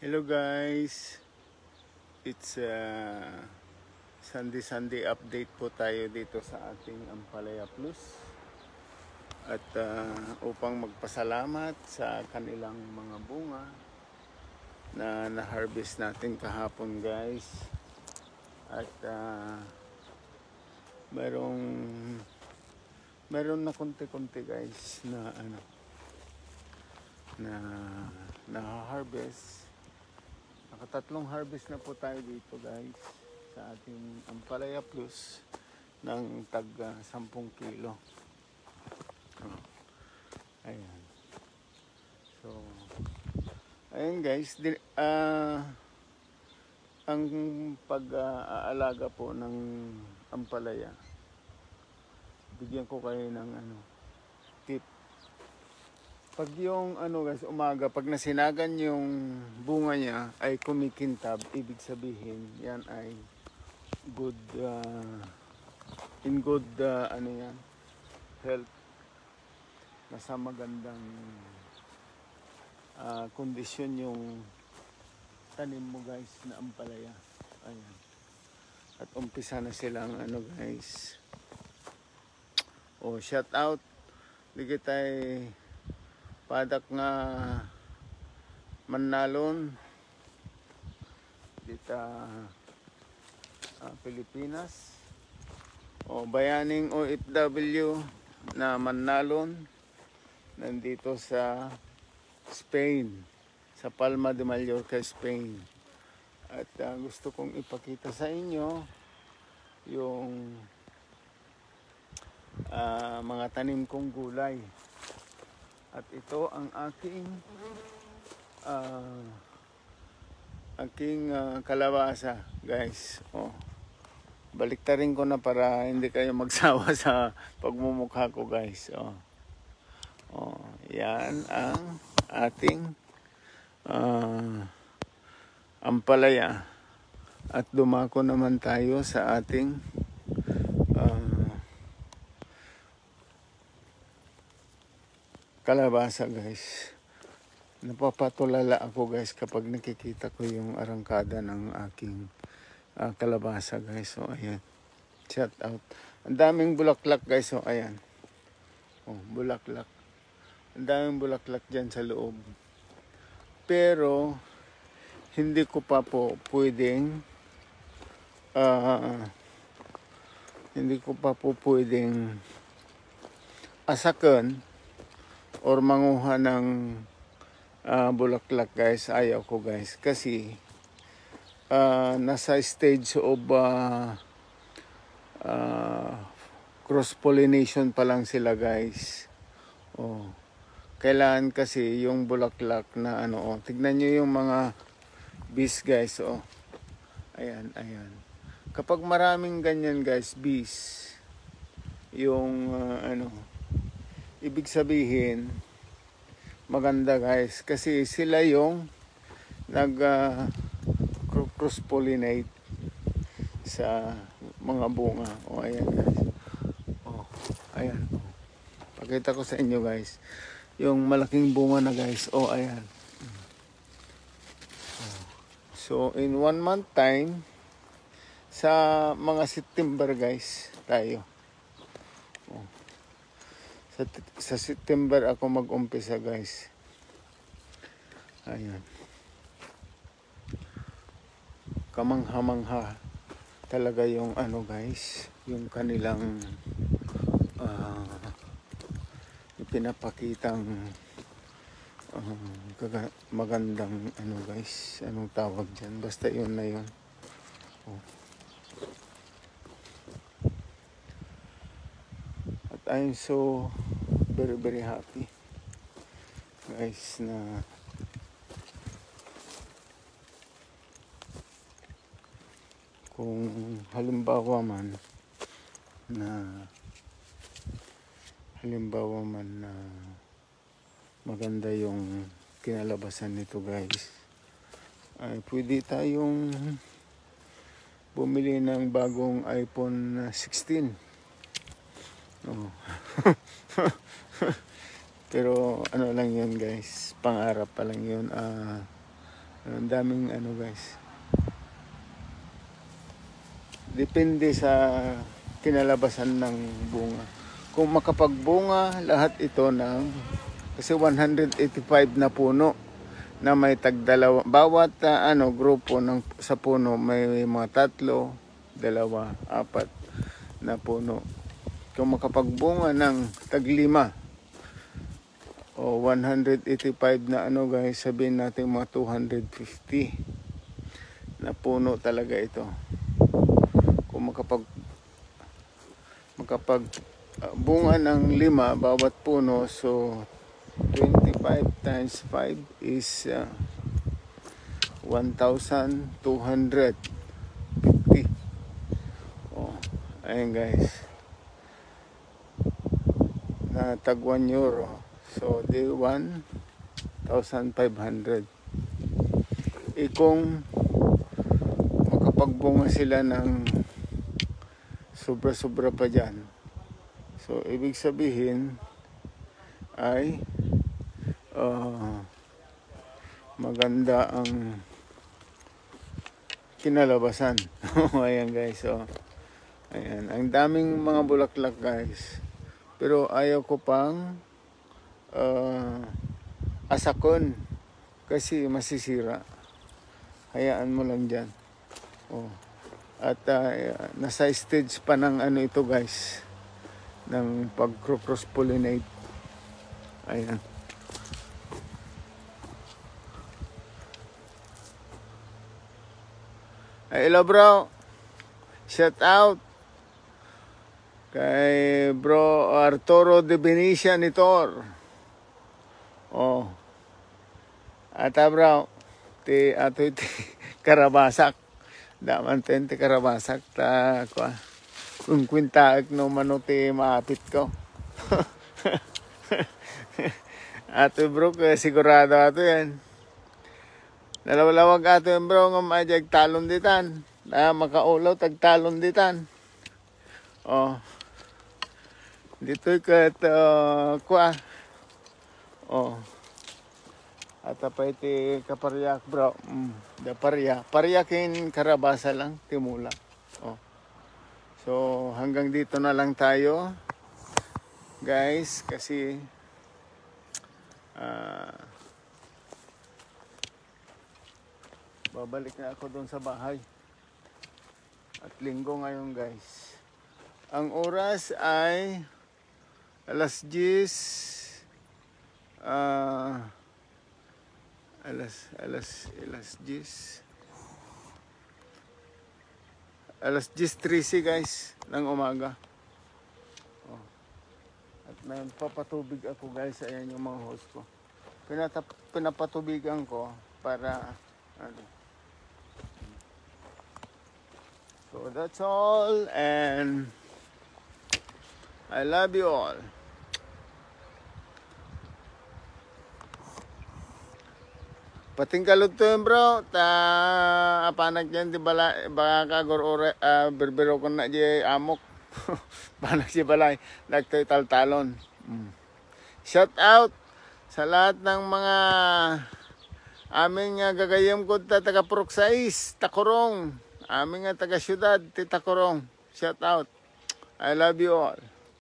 Hello guys, it's Sunday update po tayo dito sa ating Ampalaya Plus at upang magpasalamat sa kanilang mga bunga na na-harvest natin kahapon guys at meron na konti-konti guys na na-harvest. Nakatatlong harvest na po tayo dito guys sa ating Ampalaya Plus ng tag 10 kilo. Ayan. So, ayan guys, ang pag-aalaga po ng ampalaya, bigyan ko kayo ng tip. Pag yung guys, umaga, pag nasinagan yung bunga niya ay kumikintab, ibig sabihin yan ay good in good yan, health, nasa magandang kondisyon yung tanim mo guys na ampalaya. Ayan. At umpisa na silang guys. Shout out ligit ay padak nga Manalon dito Pilipinas bayaning OFW na Manalon nandito sa Spain, sa Palma de Mallorca, Spain. At gusto kong ipakita sa inyo yung mga tanim kong gulay. At ito ang aking kalabasa, guys. Baliktarin ko na para hindi kayo magsawa sa pagmumukha ko, guys. Yan ang ating ampalaya. At dumako naman tayo sa ating kalabasa guys. Napapatulala ako guys kapag nakikita ko yung arangkada ng aking kalabasa guys. So ayan, shout out. Ang daming bulaklak guys. So ayan, bulaklak. Ang daming bulaklak dyan sa loob. Pero hindi ko pa po pwedeng asakan or manguha ng bulaklak guys. Ayaw ko guys kasi nasa stage of cross pollination pa lang sila guys. Kailangan kasi yung bulaklak na tignan nyo yung mga bees guys. Ayan. Kapag maraming ganyan guys, bees, yung ibig sabihin maganda guys kasi sila yung nag cross pollinate sa mga bunga. Ayan guys. Ayan. Pakita ko sa inyo guys yung malaking bunga na guys. Ayan. So in 1 month time, sa mga September guys tayo. Sa September ako mag-umpisa guys. Ayan. Kamangha-mangha talaga yung guys, yung kanilang pinapakitang magandang guys, anong tawag dyan, basta yun na yun. At I'm so very very happy guys na kung halimbawa man na maganda yung kinalabasan nito guys, ay pwede tayong bumili ng bagong iPhone 16. Pero lang yun guys, pangarap pa lang yun. Ang daming ano guys. Depende sa kinalabasan ng bunga. Kung makapagbunga lahat ito ng kasi 185 na puno na may tagdalawa bawat grupo ng sa puno may mga 3, 2, 4 na puno. Kung makapagbunga ng tag-5 o 185 na guys, sabihin natin mga 250 na puno talaga ito. Kung bunga ng 5 bawat puno, so 25 times 5 is 1,250. Oh, ayun guys. Na tag 1 euro. So, di 1,500. Kung makapagbunga sila ng sobra-sobra pa dyan, so ibig sabihin ay maganda ang kinalabasan. Ayan guys, so ayan, ang daming mga bulaklak guys, pero ayaw ko pang asakon kasi masisira. Hayaan mo lang dyan. At nasa stage pa ng ito guys, ng pag-cross pollinate. Ayan. Hello bro, shout out kay bro Arturo de Benicia Nitor. Ata bro, ato iti karabasak. Daman ti karabasak ta kwa. Kung kwintaak no manote maapit ko. Ato bro, sigurado ato yan. Nalawalawag ato yan bro, nga majag talon ditan. Makaulaw tagtalon ditan. Dito'y kat kwa. At pa iti kaparyak bro. Da paryakin karabasa lang, timula. So hanggang dito na lang tayo guys, kasi babalik na ako doon sa bahay. At linggo ngayon guys. Ang oras ay alas 10 alas 10:13 guys ng umaga. At may papatubig ako guys. Ayan yung mga hose ko. Pinapatubigan ko para So that's all, and I love you all. Pating kalod to yun bro, apanak yan di bala, baka kagor berbero ko na di amok. Panak si balay, nagtoy taltalon. Shout out sa lahat ng mga aming gagayam ko taga Purok 6, Tacorong. Aming taga syudad, Tacorong. Shout out. I love you all.